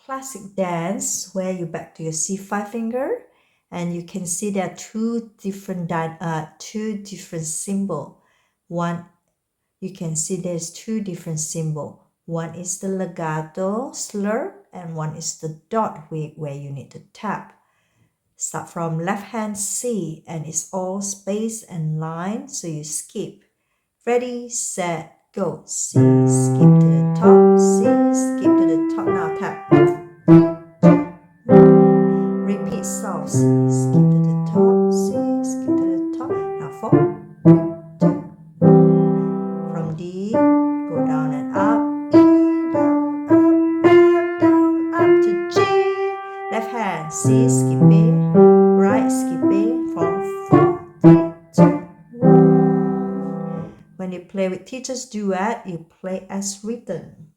classic dance where you back to your C5 finger, and you can see there are two different symbol. One, you can see there's two different symbol. One is the legato slur, and one is the dot where you need to tap. Start from left hand C, and it's all space and line, so you skip. Ready, set, go. C, skip to the top. C, skip to the top. Now tap. Repeat soft. C, skip to the top. C, skip to the top. Now 4, 2, 1. From D, go down and up. E, down, up, F, down, up to G. Left hand, C, skipping. Right, skipping from 4, 3, 2, 1. When you play with teacher's duet, you play as written.